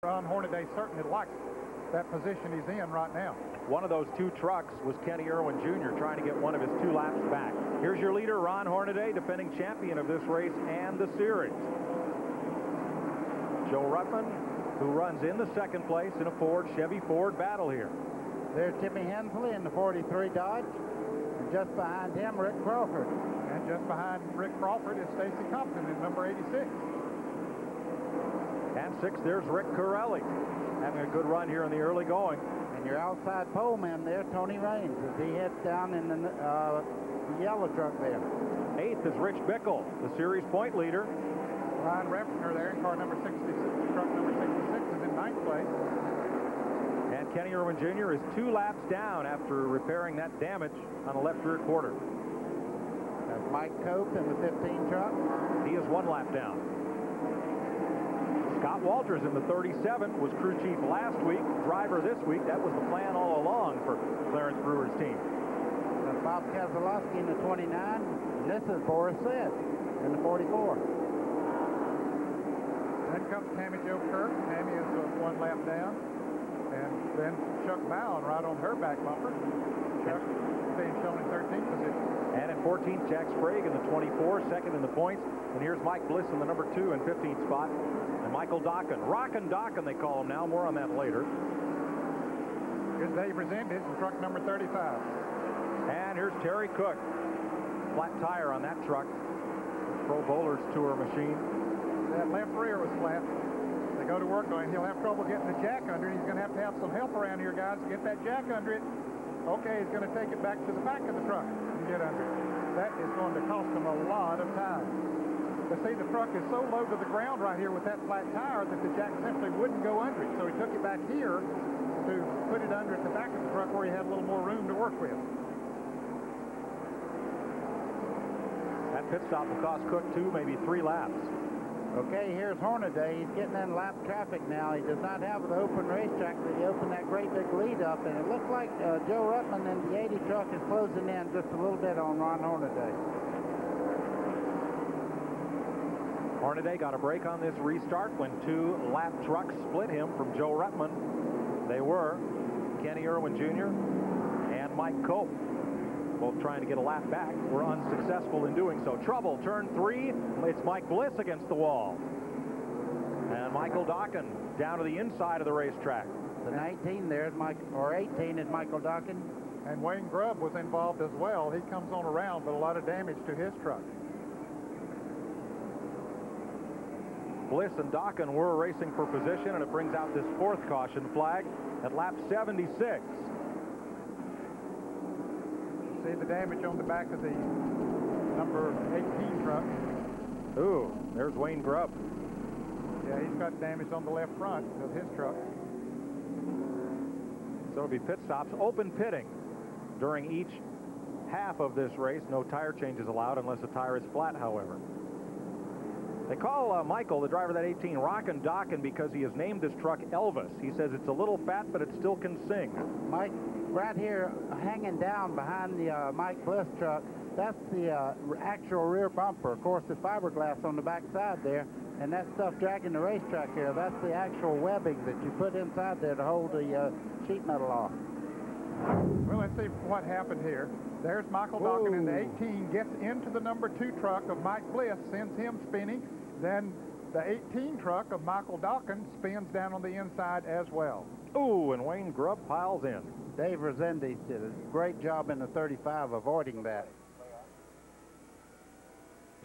Ron Hornaday certainly likes that position he's in right now. One of those two trucks was Kenny Irwin Jr. trying to get one of his 2 laps back. Here's your leader, Ron Hornaday, defending champion of this race and the series. Joe Ruttman, who runs in the second place in a Chevy Ford battle here. There's Timmy Hensley in the 43 Dodge. And just behind him, Rick Crawford. And just behind Rick Crawford is Stacy Compton in number 86. And 6, there's Rick Corelli, having a good run here in the early going. And your outside pole man there, Tony Raines, as he heads down in the yellow truck there. 8th is Rich Bickle, the series point leader. Ryan Refner there in car number 66. Truck number 66 is in 9th place. And Kenny Irwin Jr. is 2 laps down after repairing that damage on the left rear quarter. That's Mike Cope in the 15 truck. He is 1 lap down. Scott Walters in the 37 was crew chief last week, driver this week. That was the plan all along for Clarence Brewer's team. That's Bob Keselowski in the 29, and this is Boris Said in the 44. Then comes Tammy Jo Kirk. Tammy is 1 lap down. And then Chuck Bowen right on her back bumper. Chuck being shown in 13th position. And in 14th, Jack Sprague in the 24, second in the points. And here's Mike Bliss in the number 2 and 15th spot. And Michael Dokken. Rockin' Dokken, they call him now. More on that later. Here's Dave Resendez in truck number 35. And here's Terry Cook. Flat tire on that truck. Pro Bowlers Tour machine. That left rear was flat. They go to work on it. He'll have trouble getting the jack under it. He's going to have some help around here, guys, to get that jack under it. Okay, he's going to take it back to the back of the truck and get under it. That is going to cost him a lot of time. But see, the truck is so low to the ground right here with that flat tire that the jack simply wouldn't go under it. So he took it back here to put it under at the back of the truck where he had a little more room to work with. That pit stop will cost Cook 2, maybe 3 laps. Okay, here's Hornaday. He's getting in lap traffic now. He does not have the open racetrack, but he opened that great big lead up, and it looks like Joe Ruttman in the 80 truck is closing in just a little bit on Ron Hornaday. Hornaday got a break on this restart when 2 lap trucks split him from Joe Ruttman. They were Kenny Irwin Jr. and Mike Cope, both trying to get a lap back, were unsuccessful in doing so. Trouble, turn 3, it's Mike Bliss against the wall. And Michael Dokken down to the inside of the racetrack. The 19 there is Mike, or 18 is Michael Dokken. And Wayne Grubb was involved as well. He comes on around, but a lot of damage to his truck. Bliss and Dokken were racing for position, and it brings out this 4th caution flag at lap 76. See the damage on the back of the number 18 truck. Ooh, there's Wayne Grubb. Yeah, he's got damage on the left front of his truck. So it'll be pit stops, open pitting during each half of this race. No tire changes allowed unless the tire is flat, however. They call Michael, the driver of that 18, Rockin' Dokken because he has named this truck Elvis. He says it's a little fat, but it still can sing. Mike, right here, hanging down behind the Mike Bliss truck, that's the actual rear bumper. Of course, the fiberglass on the back side there, and that stuff dragging the racetrack here, that's the actual webbing that you put inside there to hold the sheet metal off. Well, let's see what happened here. There's Michael Dokken in the 18, gets into the number 2 truck of Mike Bliss, sends him spinning. Then the 18 truck of Michael Dokken spins down on the inside as well. Ooh, and Wayne Grubb piles in. Dave Resendez did a great job in the 35 avoiding that.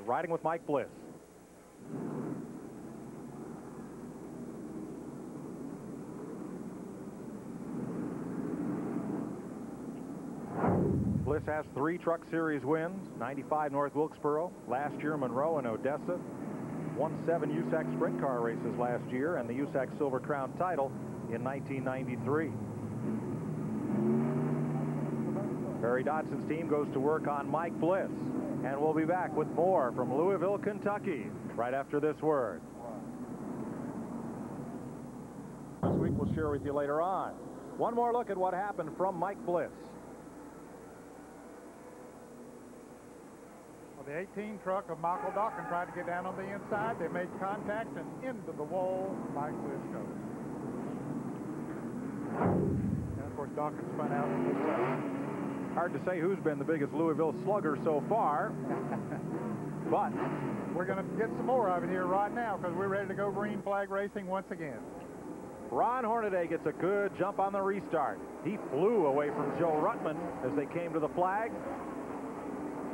Riding with Mike Bliss. Bliss has 3 Truck Series wins, 95 North Wilkesboro, last year Monroe and Odessa, won 7 USAC sprint car races last year, and the USAC Silver Crown title in 1993. Barry Dodson's team goes to work on Mike Bliss, and we'll be back with more from Louisville, Kentucky, right after this word. This week we'll share with you later on. One more look at what happened from Mike Bliss. Well, the 18 truck of Michael Dokken tried to get down on the inside. They made contact, and into the wall Mike Bliss goes. Dawkins spun out and gets out. Hard to say who's been the biggest Louisville slugger so far. But we're going to get some more of it here right now because we're ready to go green flag racing once again. Ron Hornaday gets a good jump on the restart. He flew away from Joe Ruttman as they came to the flag.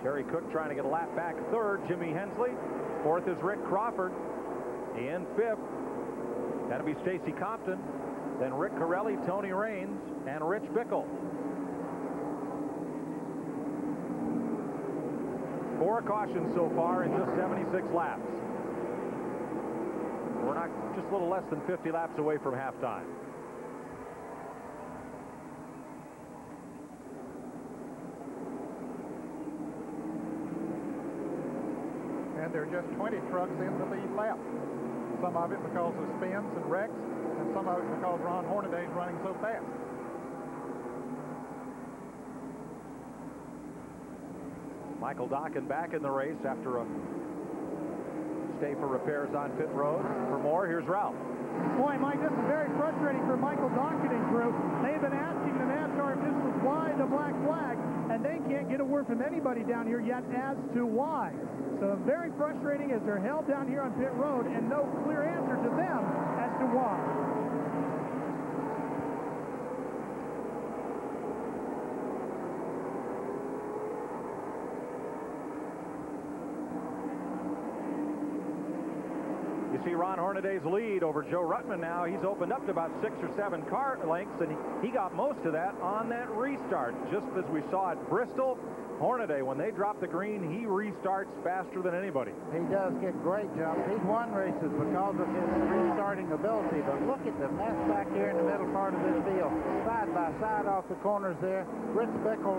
Terry Cook trying to get a lap back. Third, Jimmy Hensley. Fourth is Rick Crawford. In fifth, that'll be Stacy Compton. Then Rick Corelli, Tony Raines, and Rich Bickle. 4 cautions so far in just 76 laps. We're not just a little less than 50 laps away from halftime. And there are just 20 trucks in the lead lap. Some of it because of spins and wrecks, and some of it because Ron Hornaday's running so fast. Michael Dokken back in the race after a stay for repairs on pit road. For more, here's Ralph. Boy, Mike, this is very frustrating for Michael Dokken and crew. They've been asking the NASCAR officials why the black flag, and they can't get a word from anybody down here yet as to why. So very frustrating as they're held down here on pit road and no clear answer to them as to why. You see Ron Hornaday's lead over Joe Ruttman now. He's opened up to about 6 or 7 car lengths, and he got most of that on that restart. Just as we saw at Bristol, Hornaday, when they drop the green, he restarts faster than anybody. He does get great jumps. He's won races because of his restarting ability. But look at the mess back here in the middle part of this field. Side by side off the corners there. Rich Bickle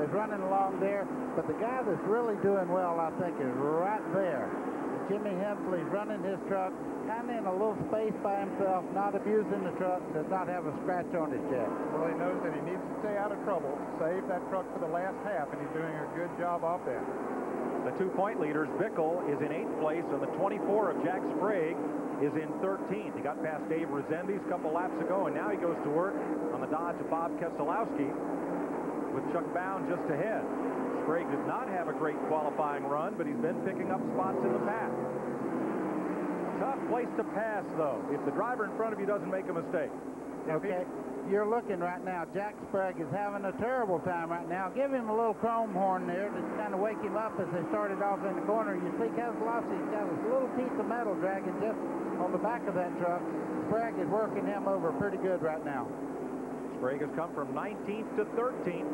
is running along there. But the guy that's really doing well, I think, is right there. Jimmy Hensley's running his truck, kind of in a little space by himself, not abusing the truck, does not have a scratch on his jet. Well, he knows that he needs to stay out of trouble, save that truck for the last half, and he's doing a good job off that. The 2-point leaders, Bickle is in 8th place, and the 24 of Jack Sprague is in 13th. He got past Dave Resendiz a couple laps ago, and now he goes to work on the Dodge of Bob Keselowski with Chuck Bound just ahead. Sprague did not have a great qualifying run, but he's been picking up spots in the pack. Tough place to pass, though, if the driver in front of you doesn't make a mistake. Okay, you're looking right now. Jack Sprague is having a terrible time right now. Give him a little chrome horn there to kind of wake him up as they started off in the corner. You see Keselowski's got a little piece of metal dragging just on the back of that truck. Sprague is working him over pretty good right now. Sprague has come from 19th to 13th.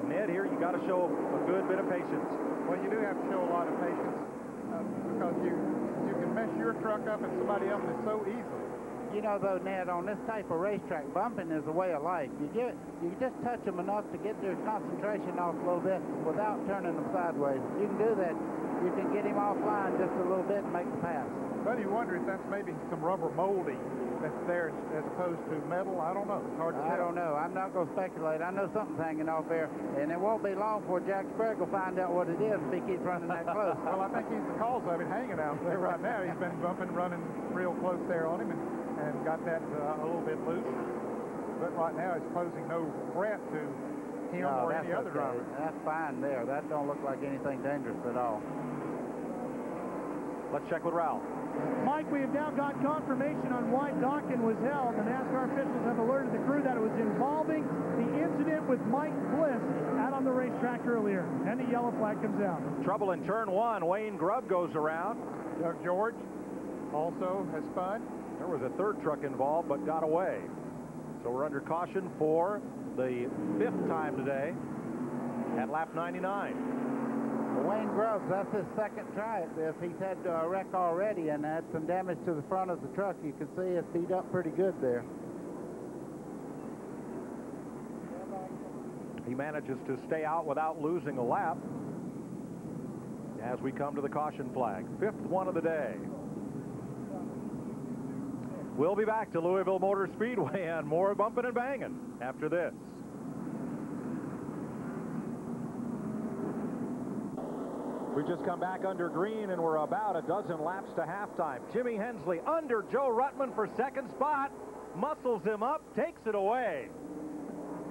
Ned, here you got to show a good bit of patience. Well, you do have to show a lot of patience because you can mess your truck up and somebody else's so easily. You know, though, Ned, on this type of racetrack, bumping is a way of life. You just touch them enough to get their concentration off a little bit without turning them sideways. If you can do that, you can get him offline just a little bit and make the pass. But you wonder if that's maybe some rubber molding that's there as opposed to metal. I don't know. It's hard to tell. I don't know. I'm not going to speculate. I know something's hanging off there, and it won't be long before Jack Sprague will find out what it is if he keeps running that close. Well, I think he's the cause of it hanging out there right now. He's been bumping, running real close there on him and got that a little bit loose. But right now it's posing no threat to him or any other driver. That's fine there. That don't look like anything dangerous at all. Let's check with Ralph. Mike, we have now got confirmation on why Dokken was held. The NASCAR officials have alerted the crew that it was involving the incident with Mike Bliss out on the racetrack earlier. And the yellow flag comes out. Trouble in turn 1. Wayne Grubb goes around. Doug George also has spun. There was a third truck involved, but got away. So we're under caution for the 5th time today at lap 99. Wayne Grubbs, that's his second try at this. He's had a wreck already and had some damage to the front of the truck. You can see it's beat up pretty good there. He manages to stay out without losing a lap as we come to the caution flag. 5th one of the day. We'll be back to Louisville Motor Speedway and more bumping and banging after this. We just come back under green, and we're about a dozen laps to halftime. Jimmy Hensley under Joe Ruttman for second spot. Muscles him up, takes it away.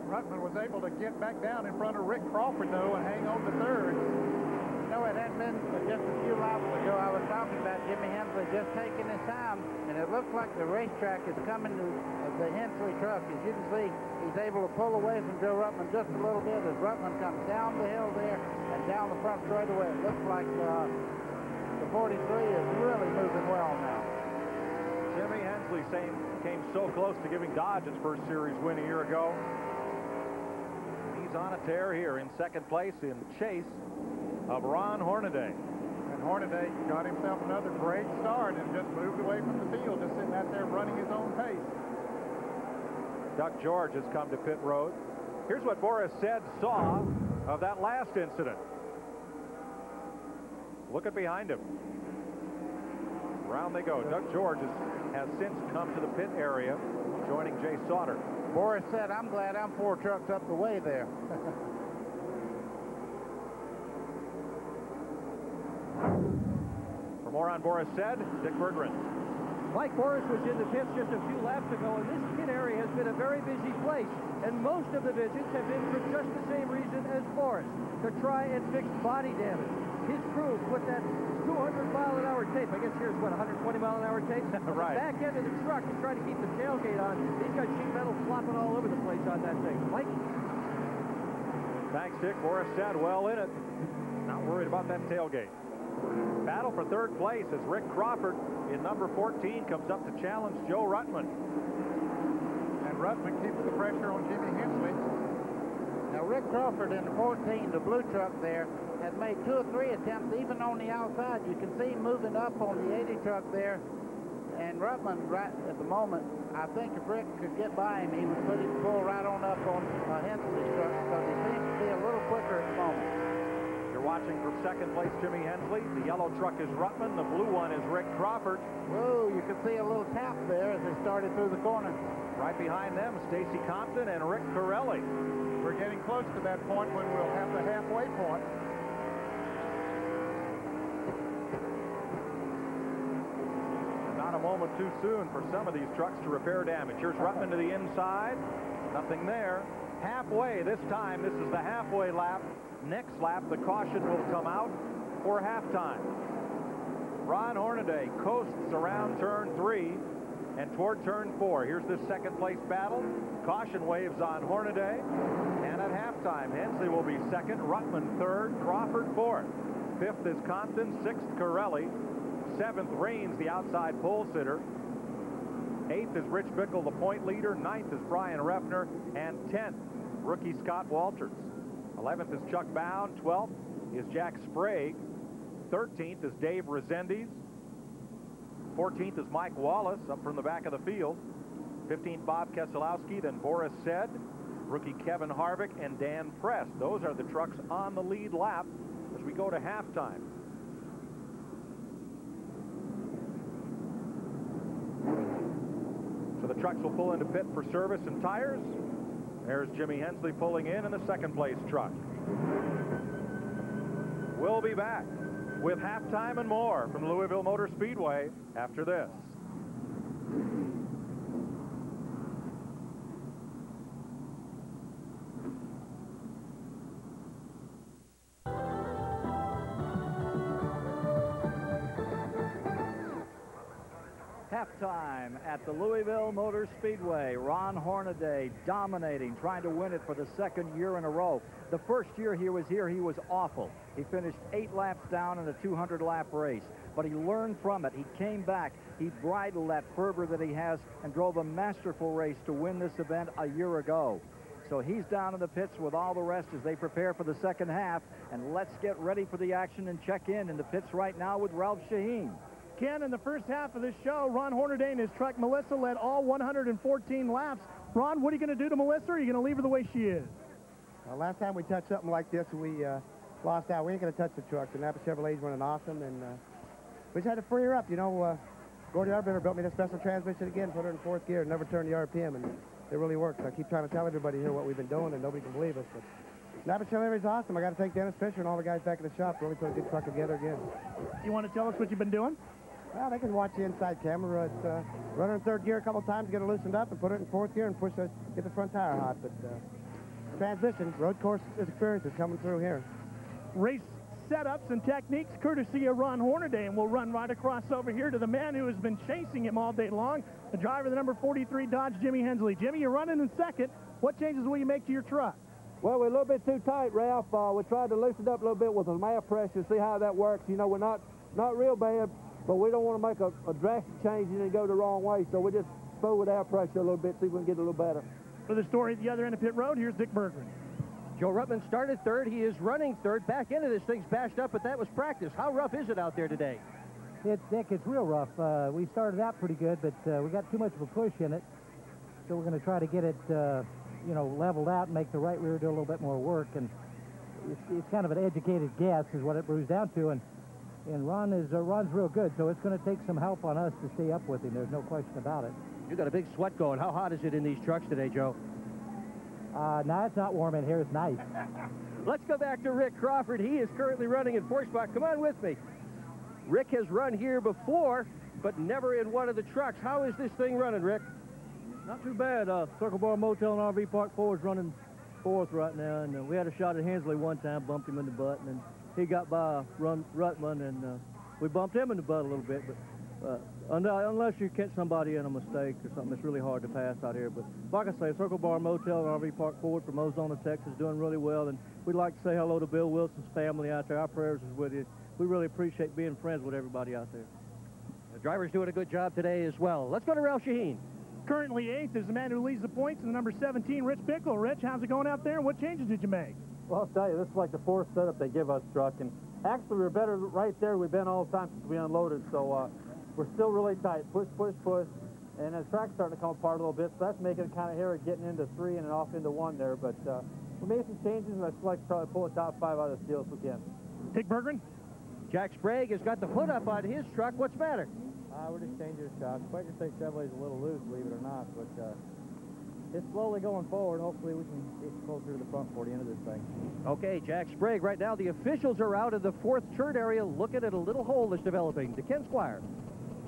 Ruttman was able to get back down in front of Rick Crawford, though, and hang on to third. No, it hadn't been just a few laps ago. I was talking about Jimmy Hensley just taking his time, and it looks like the racetrack is coming to the Hensley truck. As you can see, he's able to pull away from Joe Ruttman just a little bit as Ruttman comes down the hill there and down the front straightaway. It looks like the 43 is really moving well now. Jimmy Hensley came so close to giving Dodge his first series win a year ago. He's on a tear here in second place in chase of Ron Hornaday. And Hornaday got himself another great start and just moved away from the field, just sitting out there running his own pace. Duck George has come to pit road. Here's what Boris Said saw of that last incident. Look at behind him. Round they go. Duck George has since come to the pit area, joining Jay Sauter. Boris Said, I'm glad I'm 4 trucks up the way there. For more on Boris Said, Dick Berggren. Mike Boris was in the pits just a few laps ago, and this pit area has been a very busy place. And most of the visits have been for just the same reason as Boris, to try and fix body damage. His crew put that 200-mile-an-hour tape. I guess here's what, 120-mile-an-hour tape? Right. The back end of the truck to try to keep the tailgate on. He's got sheet metal flopping all over the place on that thing. Mike? Thanks, Dick. Boris Said well in it. Not worried about that tailgate. Battle for third place as Rick Crawford in number 14 comes up to challenge Joe Ruttman. And Ruttman keeps the pressure on Jimmy Hensley. Now, Rick Crawford in the 14, the blue truck there, has made 2 or 3 attempts, even on the outside. You can see him moving up on the 80 truck there. And Ruttman, right at the moment, I think if Rick could get by him, he would pull right on up on Hensley's truck, because he seems to be a little quicker at the moment. You're watching from second place Jimmy Hensley. The yellow truck is Ruttman. The blue one is Rick Crawford. Whoa, you can see a little tap there as they started through the corner. Right behind them, Stacy Compton and Rick Corelli. We're getting close to that point when we'll have the halfway point. Not a moment too soon for some of these trucks to repair damage. Here's Ruttman to the inside. Nothing there. Halfway this time. This is the halfway lap. Next lap, the caution will come out for halftime. Ron Hornaday coasts around turn 3 and toward turn 4. Here's the second place battle. Caution waves on Hornaday. And at halftime, Hensley will be second, Ruttman third, Crawford fourth. Fifth is Compton, sixth Corelli. Seventh, Raines, the outside pole sitter. Eighth is Rich Bickle, the point leader. Ninth is Brian Refner. And 10th, rookie Scott Walters. 11th is Chuck Bound. 12th is Jack Sprague. 13th is Dave Resendiz. 14th is Mike Wallace up from the back of the field. 15th, Bob Keselowski. Then Boris Said, rookie Kevin Harvick, and Dan Press. Those are the trucks on the lead lap as we go to halftime. So the trucks will pull into pit for service and tires. There's Jimmy Hensley pulling in the second place truck. We'll be back with halftime and more from Louisville Motor Speedway after this. Halftime at the Louisville Motor Speedway. Ron Hornaday dominating, trying to win it for the second year in a row. The first year he was here, he was awful. He finished 8 laps down in a 200-lap race. But he learned from it. He came back. He bridled that fervor that he has and drove a masterful race to win this event a year ago. So he's down in the pits with all the rest as they prepare for the second half. And let's get ready for the action and check in the pits right now with Ralph Shaheen. Ken, in the first half of this show, Ron Hornaday and his truck Melissa led all 114 laps. Ron, what are you going to do to Melissa? Or are you going to leave her the way she is? Last time we touched something like this, we lost out. We ain't going to touch the truck. The Napa Chevrolet's running awesome, and we just had to free her up. You know, Gordy Arbeiter built me this special transmission again, put her in 4th gear, never turned the RPM, and it really works. I keep trying to tell everybody here what we've been doing, and nobody can believe us. But Napa Chevrolet's awesome. I got to thank Dennis Fisher and all the guys back in the shop. Really put a good truck together again. You want to tell us what you've been doing? Well, they can watch the inside camera. It's run her in 3rd gear a couple times, get her loosened up, and put it in 4th gear and push her, get the front tire hot. But transmission. Road course experience is coming through here. Race setups and techniques courtesy of Ron Hornaday, and we'll run right across over here to the man who has been chasing him all day long, the driver of the number 43 Dodge, Jimmy Hensley. Jimmy, you're running in second. What changes will you make to your truck? Well, we're a little bit too tight, Ralph. We tried to loosen it up a little bit with the air pressure, see how that works. You know, we're not real bad, but we don't want to make a drastic change and then go the wrong way, so we just fool with air pressure a little bit, see if we can get a little better. For the story at the other end of pit road, here's Dick Berggren. Joe Ruttman started third. He is running third. Back into this thing's bashed up, but that was practice. How rough is it out there today? Dick, it's real rough. We started out pretty good, but we got too much of a push in it. So we're going to try to get it, you know, leveled out and make the right rear do a little bit more work. And it's kind of an educated guess is what it brews down to. And Ron's real good, so it's going to take some help on us to stay up with him. There's no question about it. You got a big sweat going. How hot is it in these trucks today, Joe? No, it's not warm in here. It's nice. Let's go back to Rick Crawford. He is currently running in fourth spot. Come on with me. Rick has run here before, but never in one of the trucks. How is this thing running, Rick? Not too bad. Circle Bar Motel and RV Park 4 is running fourth right now, and we had a shot at Hensley one time, bumped him in the butt, and then he got by Ruttman, and we bumped him in the butt a little bit, but unless you catch somebody in a mistake or something, it's really hard to pass out here. But like I say, Circle Bar Motel and RV Park Ford from Ozona, Texas, doing really well, and we'd like to say hello to Bill Wilson's family out there. Our prayers is with you. We really appreciate being friends with everybody out there. The driver's doing a good job today as well. Let's go to Ralph Shaheen. Currently eighth is the man who leads the points in the number 17, Rich Bickle. Rich, how's it going out there, and what changes did you make? Well, I'll tell you, this is like the fourth setup they give us, truck, and actually we're better right there. We've been all the time since we unloaded, so we're still really tight. Push, push, push, and the track's starting to come apart a little bit, so that's making it kind of hairy getting into 3 and then off into 1 there, but we made some changes, and I'd like to probably pull the top 5 out of this deal if we can. Dick Berggren? Jack Sprague has got the foot up on his truck. What's the matter? We're just changing the shocks. Quaker State Chevrolet's a little loose, believe it or not, but it's slowly going forward. Hopefully we can get closer to the front for the end of this thing. Okay, Jack Sprague. Right now the officials are out in the fourth turn area looking at a little hole that's developing. To Ken Squire.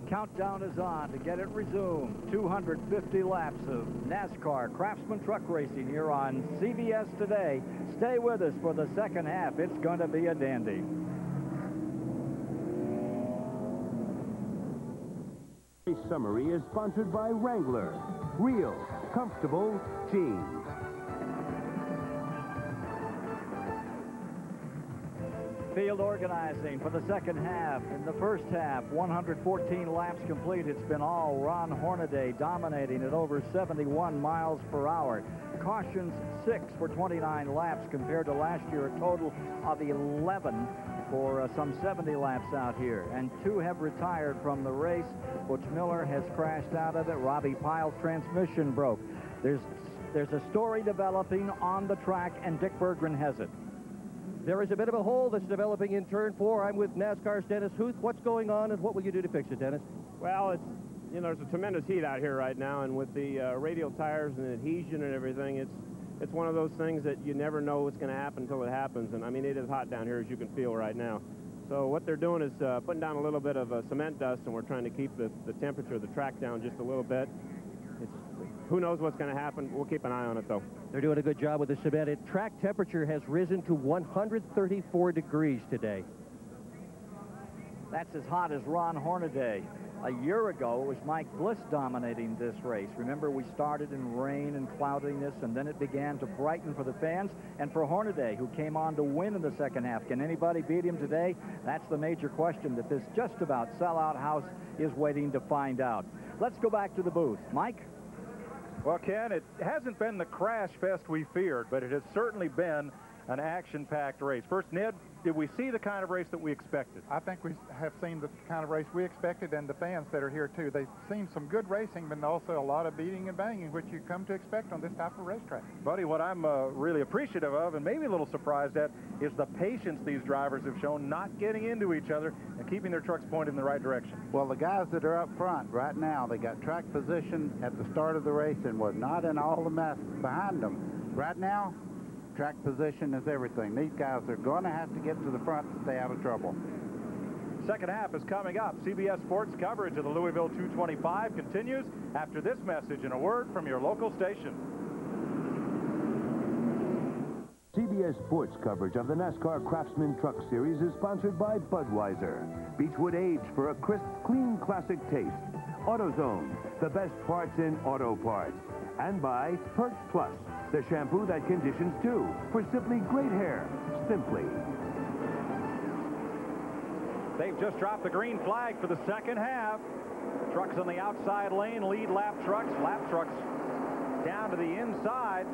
Countdown is on to get it resumed. 250 laps of NASCAR Craftsman Truck Racing here on CBS Today. Stay with us for the second half. It's going to be a dandy. This summary is sponsored by Wrangler. Real, comfortable jeans. Field organizing for the second half. In the first half, 114 laps complete. It's been all Ron Hornaday dominating at over 71 miles per hour. Cautions 6 for 29 laps compared to last year, a total of 11 for some 70 laps out here. And 2 have retired from the race. Butch Miller has crashed out of it. Robbie Pyle's transmission broke. There's a story developing on the track, and Dick Berggren has it. There is a bit of a hole that's developing in turn 4. I'm with NASCAR's Dennis Huth. What's going on, and what will you do to fix it, Dennis? Well, it's, you know, there's a tremendous heat out here right now, and with the radial tires and adhesion and everything, it's one of those things that you never know what's going to happen until it happens. And I mean, it is hot down here, as you can feel right now. So what they're doing is putting down a little bit of cement dust, and we're trying to keep the temperature of the track down just a little bit. Who knows what's going to happen? We'll keep an eye on it, though. They're doing a good job with the cement. Track temperature has risen to 134 degrees today. That's as hot as Ron Hornaday. A year ago, it was Mike Bliss dominating this race. Remember, we started in rain and cloudiness, and then it began to brighten for the fans and for Hornaday, who came on to win in the second half. Can anybody beat him today? That's the major question that this just about sellout house is waiting to find out. Let's go back to the booth. Mike? Well, Ken, it hasn't been the crash fest we feared, but it has certainly been an action-packed race. First, Ned, did we see the kind of race that we expected? I think we have seen the kind of race we expected, and the fans that are here, too. They've seen some good racing, but also a lot of beating and banging, which you come to expect on this type of racetrack. Buddy, what I'm really appreciative of, and maybe a little surprised at, is the patience these drivers have shown not getting into each other and keeping their trucks pointed in the right direction. Well, the guys that are up front right now, they got track position at the start of the race and was not in all the mess behind them. Right now, track position is everything. These guys are going to have to get to the front to stay out of trouble. Second half is coming up. CBS Sports coverage of the Louisville 225 continues after this message and a word from your local station. CBS Sports coverage of the NASCAR Craftsman Truck Series is sponsored by Budweiser. Beechwood Age for a crisp, clean, classic taste. AutoZone, the best parts in auto parts. And by Pert Plus, the shampoo that conditions too, for simply great hair. Simply. They've just dropped the green flag for the second half. Trucks on the outside lane lead lap trucks. Lap trucks down to the inside.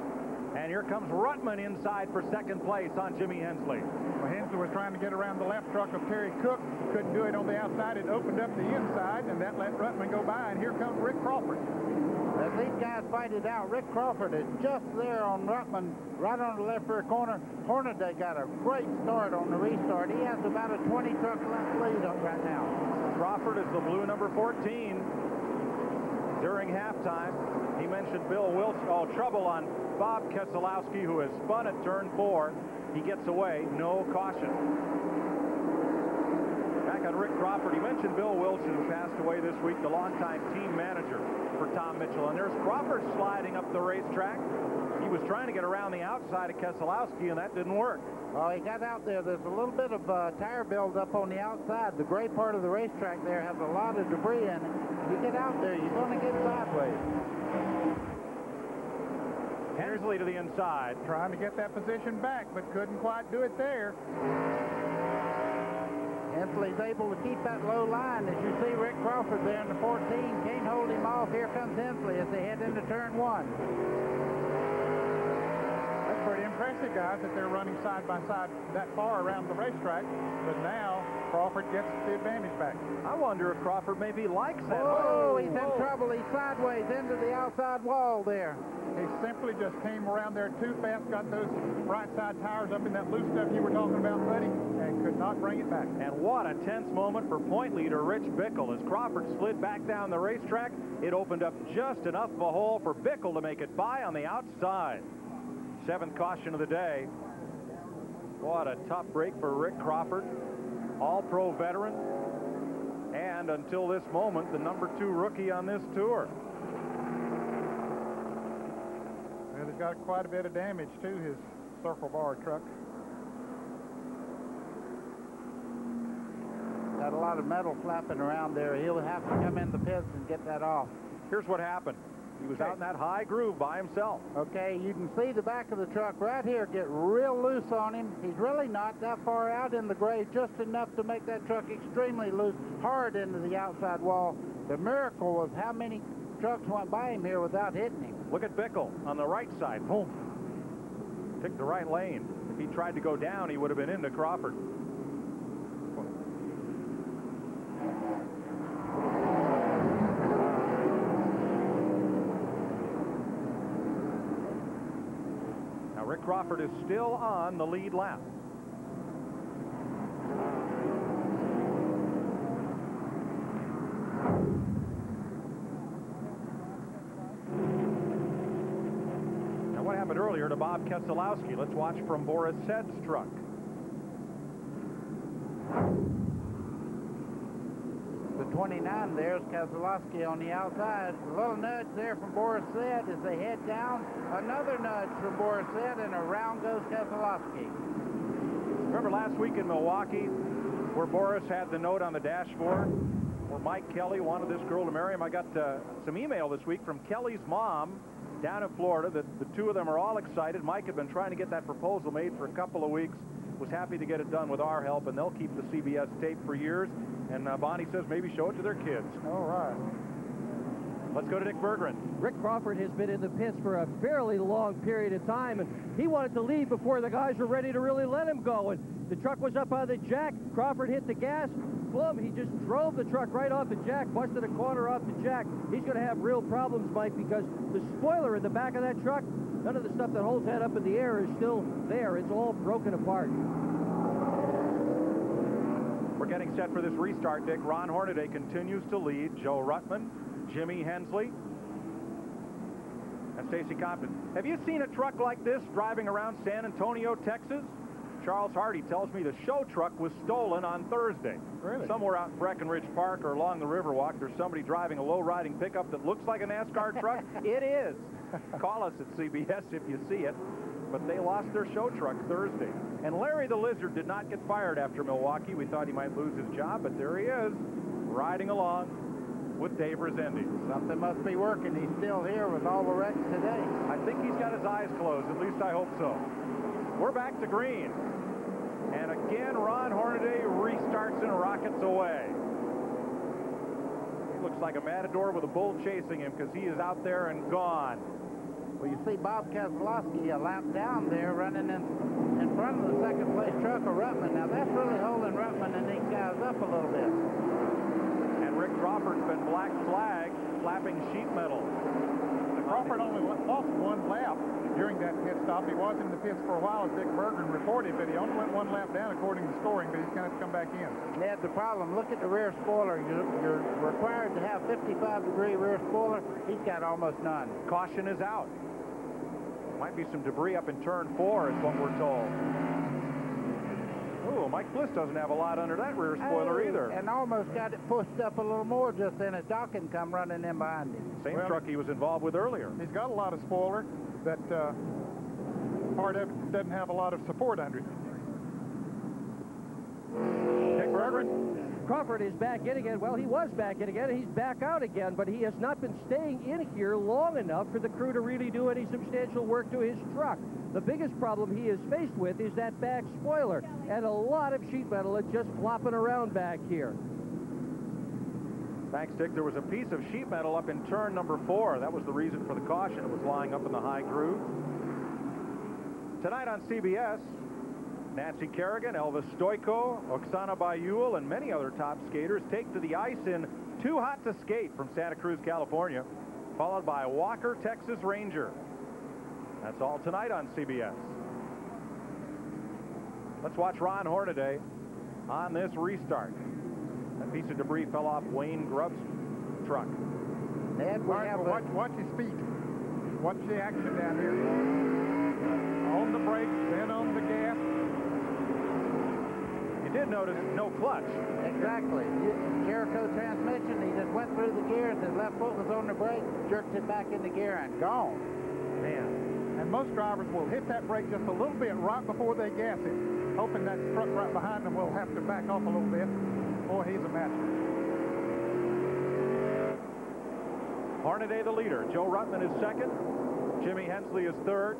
And here comes Ruttman inside for second place on Jimmy Hensley. Well, Hensley was trying to get around the left truck of Terry Cook. Couldn't do it on the outside. It opened up the inside, and that let Ruttman go by. And here comes Rick Crawford. As these guys fight it out, Rick Crawford is just there on Ruttman, right on the left rear corner. Hornaday got a great start on the restart. He has about a 20-truck left lead up right now. Crawford is the blue number 14. During halftime, he mentioned Bill Wilson. Oh, trouble on Bob Keselowski, who has spun at turn 4. He gets away, no caution. Back on Rick Crawford, he mentioned Bill Wilson, who passed away this week, the longtime team manager for Tom Mitchell. And there's Crawford sliding up the racetrack. He was trying to get around the outside of Keselowski, and that didn't work. Well, he got out there. There's a little bit of tire buildup on the outside. The gray part of the racetrack there has a lot of debris in it. If you get out there, you're going to get sideways. Hensley to the inside. Trying to get that position back, but couldn't quite do it there. Hensley's able to keep that low line. As you see Rick Crawford there in the 14, can't hold him off. Here comes Hensley as they head into turn 1. That's pretty impressive, guys, that they're running side by side that far around the racetrack. But now Crawford gets the advantage back. I wonder if Crawford maybe likes that. Oh, he's in trouble. He's sideways into the outside wall there. He simply just came around there too fast, got those right side tires up in that loose stuff you were talking about, buddy, and could not bring it back. And what a tense moment for point leader Rich Bickle. As Crawford slid back down the racetrack, it opened up just enough of a hole for Bickle to make it by on the outside. 7th caution of the day. What a tough break for Rick Crawford, all-pro veteran, and until this moment, the number 2 rookie on this tour. Well, he's got quite a bit of damage to his circle bar truck. Got a lot of metal flapping around there. He'll have to come in the pits and get that off. Here's what happened. He was out in that high groove by himself. Okay, you can see the back of the truck right here get real loose on him. He's really not that far out in the grade, just enough to make that truck extremely loose, hard into the outside wall. The miracle was how many trucks went by him here without hitting him. Look at Bickle on the right side. Boom. Picked the right lane. If he tried to go down, he would have been into Crawford. Now Rick Crawford is still on the lead lap. What happened earlier to Bob Keselowski? Let's watch from Boris Said's truck. The 29 there's Keselowski on the outside. A little nudge there from Boris Said as they head down. Another nudge from Boris Said, and around goes Keselowski. Remember last week in Milwaukee where Boris had the note on the dashboard where Mike Kelly wanted this girl to marry him? I got some email this week from Kelly's mom down in Florida. The two of them are all excited. Mike had been trying to get that proposal made for a couple of weeks, was happy to get it done with our help, and they'll keep the CBS tape for years. And Bonnie says maybe show it to their kids. All right. Let's go to Dick Berggren. Rick Crawford has been in the pits for a fairly long period of time, and he wanted to leave before the guys were ready to really let him go. And the truck was up on the jack. Crawford hit the gas. Boom, he just drove the truck right off the jack, busted a corner off the jack. He's going to have real problems, Mike, because the spoiler in the back of that truck, none of the stuff that holds that up in the air is still there. It's all broken apart. We're getting set for this restart, Dick. Ron Hornaday continues to lead. Joe Ruttman, Jimmy Hensley, and Stacy Compton. Have you seen a truck like this driving around San Antonio, Texas? Charles Hardy tells me the show truck was stolen on Thursday. Really? Somewhere out in Breckenridge Park or along the Riverwalk, there's somebody driving a low-riding pickup that looks like a NASCAR truck. It is. Call us at CBS if you see it. but they lost their show truck Thursday. And Larry the Lizard did not get fired after Milwaukee. We thought he might lose his job, but there he is, riding along with Dave Rezendes. Something must be working. He's still here with all the wrecks today. I think he's got his eyes closed. At least I hope so. We're back to green. And again, Ron Hornaday restarts and rockets away. He looks like a matador with a bull chasing him because he is out there and gone. Well, you see Bob Keselowski a lap down there running in front of the second place truck of Ruttman. Now, that's really holding Ruttman and these guys up a little bit. And Rick Crawford's been black flagged, flapping sheet metal. Crawford only lost one lap during that pit stop. He was in the pits for a while, as Dick Berggren reported, but he only went one lap down according to scoring, but he's going to have to come back in. That's the problem. Look at the rear spoiler. You're required to have 55-degree rear spoiler. He's got almost none. Caution is out. Might be some debris up in turn 4 is what we're told. Oh, Mike Bliss doesn't have a lot under that rear spoiler either. And almost got it pushed up a little more just then as Dawkins come running in behind him. Same truck he was involved with earlier. He's got a lot of spoiler, but part of it doesn't have a lot of support under it. Dick Berggren. Crawford is back in again. Well, he was back in again, and he's back out again, but he has not been staying in here long enough for the crew to really do any substantial work to his truck. The biggest problem he is faced with is that back spoiler, and a lot of sheet metal is just flopping around back here. Thanks, Dick. There was a piece of sheet metal up in turn number 4. That was the reason for the caution. It was lying up in the high groove. Tonight on CBS, Nancy Kerrigan, Elvis Stoico, Oksana Bayul, and many other top skaters take to the ice in Too Hot to Skate from Santa Cruz, California, followed by Walker, Texas Ranger. That's all tonight on CBS. Let's watch Ron Hornaday on this restart. That piece of debris fell off Wayne Grubb's truck. Watch his feet. Watch the action down here. On the brakes, then on the gas. You did notice no clutch. Exactly. Jericho transmission, he just went through the gears, his left foot was on the brake, jerked it back in the gear and gone. Man. And most drivers will hit that brake just a little bit right before they gas it, hoping that truck right behind them will have to back off a little bit. Boy, he's a master. Hornaday the leader. Joe Ruttman is second. Jimmy Hensley is third.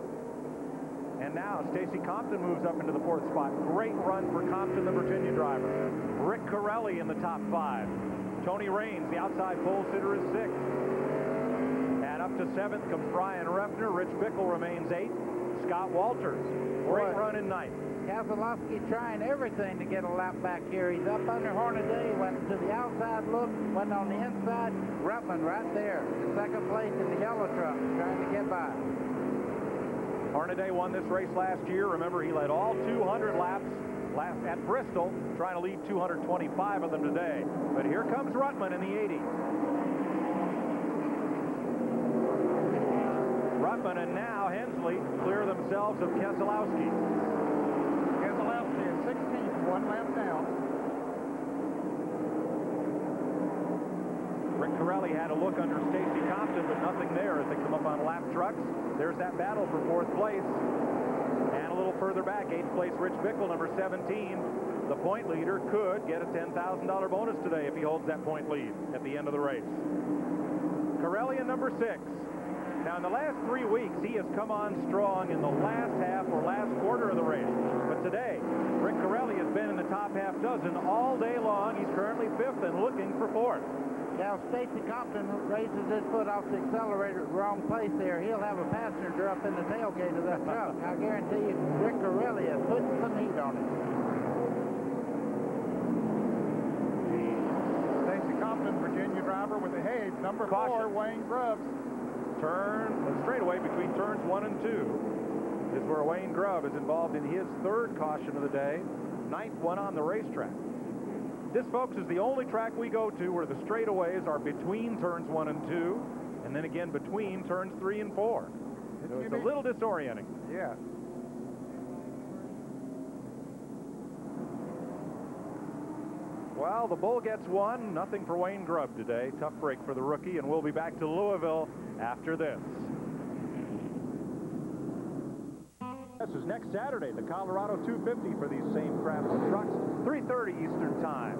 And now Stacy Compton moves up into the 4th spot. Great run for Compton, the Virginia driver. Rick Corelli in the top 5. Tony Raines, the outside pole sitter, is 6th. And up to 7th comes Brian Refner. Rich Bickle remains 8th. Scott Walters, great run in 9th. Keselowski trying everything to get a lap back here. He's up under Hornaday, went to the outside look, went on the inside. Ruttman right there in second place in the yellow truck, trying to get by. Hornaday won this race last year. Remember, he led all 200 laps at Bristol, trying to lead 225 of them today. But here comes Ruttman in the 80s. Ruttman and now Hensley clear themselves of Keselowski. Keselowski is 16th, one lap down. Rick Corelli had a look under Stacy Compton, but nothing there as they come up on lap trucks. There's that battle for 4th place. And a little further back, 8th place Rich Bickle, number 17. The point leader could get a $10,000 bonus today if he holds that point lead at the end of the race. Corelli in number 6. Now, in the last 3 weeks, he has come on strong in the last half or last quarter of the race. But today, Rick Corelli has been in the top half dozen all day long. He's currently 5th and looking for 4th. Now, Stacy Compton raises his foot off the accelerator at the wrong place there. He'll have a passenger up in the tailgate of that truck. I guarantee you, Rick Corelli is putting some heat on it. Stacy Compton, Virginia driver with the hay. Number 4, Wayne Grubbs. Straightaway between turns 1 and 2 is where Wayne Grubb is involved in his 3rd caution of the day, 9th one on the racetrack. This, folks, is the only track we go to where the straightaways are between turns 1 and 2, and then again between turns 3 and 4. So it's a little disorienting. Yeah. Well, the Bull gets 1. Nothing for Wayne Grubb today. Tough break for the rookie, and we'll be back to Louisville after this. is next Saturday, the Colorado 250 for these same Craftsman trucks, 3:30 Eastern Time.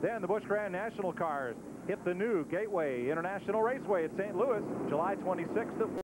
Then the Busch Grand National cars hit the new Gateway International Raceway at St. Louis, July 26th at